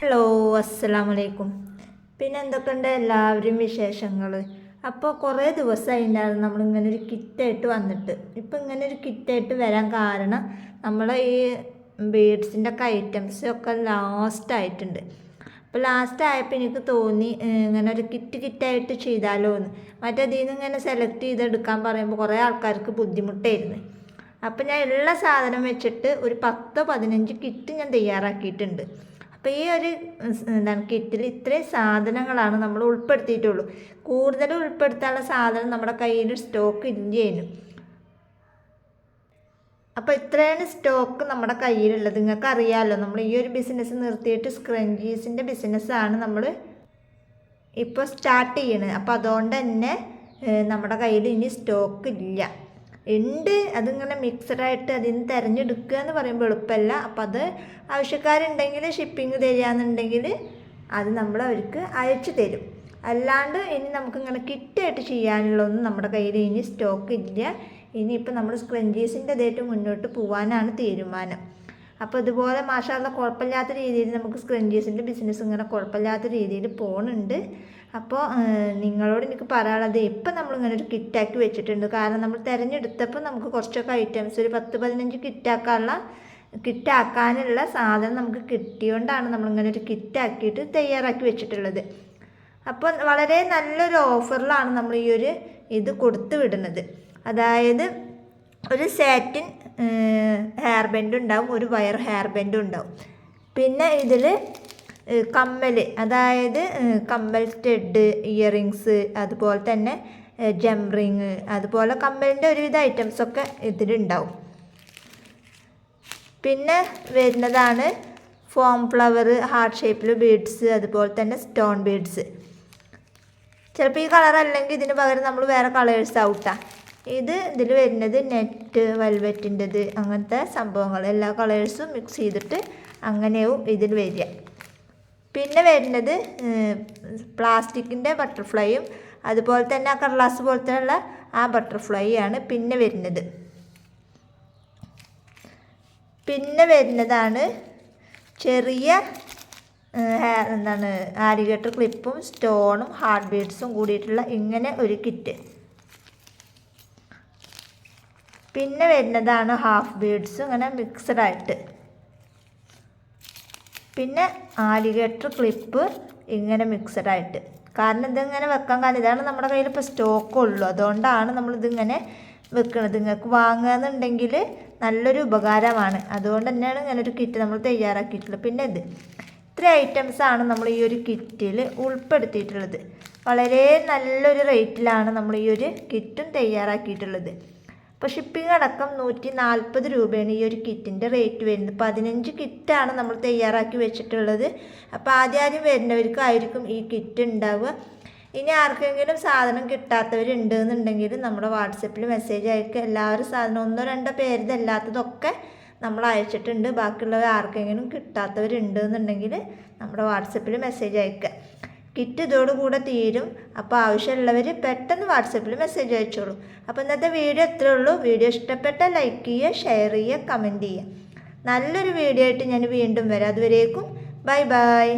Hello, അസ്സലാമു അലൈക്കും. പിന്നെ എന്തൊക്കെയുണ്ട് എല്ലാവരും വിശേഷങ്ങൾ? അപ്പോൾ കുറേ ദിവസമായിട്ടുണ്ടായിരുന്നു നമ്മളിങ്ങനെ ഒരു കിറ്റായിട്ട് വന്നിട്ട്. ഇപ്പം ഇങ്ങനെ ഒരു കിറ്റായിട്ട് വരാൻ കാരണം നമ്മളെ ഈ ബീഡ്സിൻ്റെ ഒക്കെ ഐറ്റംസ് ഒക്കെ ലാസ്റ്റ് ആയിട്ടുണ്ട്. അപ്പോൾ ലാസ്റ്റ് ആയപ്പോൾ എനിക്ക് തോന്നി ഇങ്ങനെ ഒരു കിറ്റായിട്ട് ചെയ്താലോ എന്ന്. മറ്റേതിൽ നിന്ന് ഇങ്ങനെ സെലക്ട് ചെയ്തെടുക്കാൻ പറയുമ്പോൾ കുറേ ആൾക്കാർക്ക് ബുദ്ധിമുട്ടായിരുന്നു. അപ്പോൾ ഞാൻ ഉള്ള സാധനം വെച്ചിട്ട് ഒരു 10-15 കിറ്റ് ഞാൻ തയ്യാറാക്കിയിട്ടുണ്ട്. അപ്പോൾ ഈ ഒരു കിറ്റിൽ ഇത്രയും സാധനങ്ങളാണ് നമ്മൾ ഉൾപ്പെടുത്തിയിട്ടുള്ളൂ. കൂടുതൽ ഉൾപ്പെടുത്താനുള്ള സാധനം നമ്മുടെ കയ്യിൽ സ്റ്റോക്ക് ഇല്ലേനു. അപ്പോൾ ഇത്രയാണ് സ്റ്റോക്ക് നമ്മുടെ കയ്യിലുള്ളത്. നിങ്ങൾക്ക് അറിയാമല്ലോ, നമ്മൾ ഈ ഒരു ബിസിനസ് നിർത്തിയിട്ട് സ്ക്രഞ്ചീസിൻ്റെ ബിസിനസ്സാണ് നമ്മൾ ഇപ്പോൾ സ്റ്റാർട്ട് ചെയ്യണത്. അപ്പോൾ അതുകൊണ്ട് തന്നെ നമ്മുടെ കയ്യിൽ ഇനി സ്റ്റോക്ക് ഇല്ല. ഉണ്ട്, അതിങ്ങനെ മിക്സഡായിട്ട് അതിൽ നിന്ന് തിരഞ്ഞെടുക്കുക എന്ന് പറയുമ്പോൾ എളുപ്പമല്ല. അപ്പം അത് ആവശ്യക്കാരുണ്ടെങ്കിൽ ഷിപ്പിംഗ് തരികയെന്നുണ്ടെങ്കിൽ അത് നമ്മൾ അവർക്ക് അയച്ചു തരും. അല്ലാണ്ട് ഇനി നമുക്കിങ്ങനെ കിറ്റായിട്ട് ചെയ്യാനുള്ളതൊന്നും നമ്മുടെ കയ്യിൽ ഇനി സ്റ്റോക്ക് ഇല്ല. ഇനിയിപ്പോൾ നമ്മൾ സ്ക്രഞ്ചീസിൻ്റെ ഇതായിട്ട് മുന്നോട്ട് പോകാനാണ് തീരുമാനം. അപ്പോൾ ഇതുപോലെ മാഷാഅല്ലാഹ് കുഴപ്പമില്ലാത്ത രീതിയിൽ നമുക്ക് സ്ക്രഞ്ചീസിൻ്റെ ബിസിനസ് ഇങ്ങനെ കുഴപ്പമില്ലാത്ത രീതിയിൽ പോകുന്നുണ്ട്. അപ്പോൾ നിങ്ങളോട് എനിക്ക് പറയാനുള്ളത്, ഇപ്പം നമ്മളിങ്ങനെ ഒരു കിറ്റാക്കി വെച്ചിട്ടുണ്ട്. കാരണം നമ്മൾ തിരഞ്ഞെടുത്തപ്പോൾ നമുക്ക് കുറച്ചൊക്കെ ഐറ്റംസ് ഒരു 10-15 കിറ്റാക്കാനുള്ള സാധനം നമുക്ക് കിട്ടിയോണ്ടാണ് നമ്മളിങ്ങനെ ഒരു കിറ്റാക്കിയിട്ട് തയ്യാറാക്കി വെച്ചിട്ടുള്ളത്. അപ്പോൾ വളരെ നല്ലൊരു ഓഫറിലാണ് നമ്മൾ ഈ ഒരു ഇത് കൊടുത്തു വിടുന്നത്. അതായത് ഒരു സാറ്റിൻ ഹെയർ ബാൻഡ് ഉണ്ടാവും, ഒരു വയർ ഹെയർ ബാൻഡും ഉണ്ടാവും. പിന്നെ ഇതിൽ കമ്മൽ, അതായത് കമ്മൽ സ്റ്റഡ്, ഇയറിങ്സ്, അതുപോലെ തന്നെ ജംറിങ്, അതുപോലെ കമ്മലിൻ്റെ ഒരുവിധ ഐറ്റംസൊക്കെ ഇതിലുണ്ടാവും. പിന്നെ വരുന്നതാണ് ഫോം ഫ്ലവർ, ഹാർട്ട് ഷേപ്പിൽ ബീഡ്സ്, അതുപോലെ തന്നെ സ്റ്റോൺ ബീഡ്സ്. ചിലപ്പോൾ ഈ കളർ അല്ലെങ്കിൽ ഇതിന് പകരം നമ്മൾ വേറെ കളേഴ്സ് ആവട്ടാ. ഇതിൽ വരുന്നത് നെറ്റ് വെൽവെറ്റിൻ്റെത്, അങ്ങനത്തെ സംഭവങ്ങൾ എല്ലാ കളേഴ്സും മിക്സ് ചെയ്തിട്ട് അങ്ങനെയും ഇതിൽ വരിക. പിന്നെ വരുന്നത് പ്ലാസ്റ്റിക്കിൻ്റെ ബട്ടർഫ്ലൈയും അതുപോലെ തന്നെ ആ കടലാസ് പോലത്തെ ഉള്ള ആ ബട്ടർഫ്ലൈ ആണ് പിന്നെ വരുന്നത്. പിന്നെ വരുന്നതാണ് ചെറിയ ആലിഗേറ്റർ ക്ലിപ്പും സ്റ്റോണും ഹാർട്ട് ബീഡ്സും കൂടിയിട്ടുള്ള ഇങ്ങനെ ഒരു കിറ്റ്. പിന്നെ വരുന്നതാണ് ഹാഫ് ബീഡ്സ് ഇങ്ങനെ മിക്സഡായിട്ട്. പിന്നെ ആലിഗേറ്റർ ക്ലിപ്പ് ഇങ്ങനെ മിക്സഡായിട്ട്. കാരണം ഇതിങ്ങനെ വെക്കാൻ കാരണം ഇതാണ് നമ്മുടെ കയ്യിൽ ഇപ്പോൾ സ്റ്റോക്ക് ഉള്ളൂ. അതുകൊണ്ടാണ് നമ്മളിതിങ്ങനെ വെക്കുന്നത്. നിങ്ങൾക്ക് വാങ്ങുകയെന്നുണ്ടെങ്കിൽ നല്ലൊരു ഉപകാരമാണ്. അതുകൊണ്ട് തന്നെയാണ് ഇങ്ങനെ ഒരു കിറ്റ് നമ്മൾ തയ്യാറാക്കിയിട്ടുള്ളത്. പിന്നെ ഇത്ര ഐറ്റംസാണ് നമ്മൾ ഈ ഒരു കിറ്റിൽ ഉൾപ്പെടുത്തിയിട്ടുള്ളത്. വളരെ നല്ലൊരു റേറ്റിലാണ് നമ്മൾ ഈ ഒരു കിറ്റും തയ്യാറാക്കിയിട്ടുള്ളത്. അപ്പോൾ ഷിപ്പിംഗ് അടക്കം 140 രൂപയാണ് ഈ ഒരു കിറ്റിൻ്റെ റേറ്റ് വരുന്നത്. 15 കിറ്റാണ് നമ്മൾ തയ്യാറാക്കി വെച്ചിട്ടുള്ളത്. അപ്പോൾ ആദ്യം വരുന്നവർക്കായിരിക്കും ഈ കിറ്റ് ഉണ്ടാവുക. ഇനി ആർക്കെങ്കിലും സാധനം കിട്ടാത്തവരുണ്ടെന്നുണ്ടെങ്കിൽ നമ്മുടെ വാട്സപ്പിൽ മെസ്സേജ് അയക്കുക. എല്ലാവരും സാധനം 1-2 പേരിതല്ലാത്തതൊക്കെ നമ്മൾ അയച്ചിട്ടുണ്ട്. ബാക്കിയുള്ളവർ ആർക്കെങ്കിലും കിട്ടാത്തവരുണ്ടെന്നുണ്ടെങ്കിൽ നമ്മുടെ വാട്സപ്പിൽ മെസ്സേജ് അയക്കുക. കിറ്റ് ഇതോടുകൂടെ തീരും. അപ്പോൾ ആവശ്യമുള്ളവർ പെട്ടെന്ന് വാട്സപ്പിൽ മെസ്സേജ് അയച്ചോളൂ. അപ്പോൾ ഇന്നത്തെ വീഡിയോ ഇത്രയേ ഉള്ളൂ. വീഡിയോ ഇഷ്ടപ്പെട്ടാൽ ലൈക്ക് ചെയ്യുക, ഷെയർ ചെയ്യുക, കമൻറ്റ് ചെയ്യുക. നല്ലൊരു വീഡിയോ ആയിട്ട് ഞാൻ വീണ്ടും വരാം. അതുവരേക്കും ബൈ ബൈ.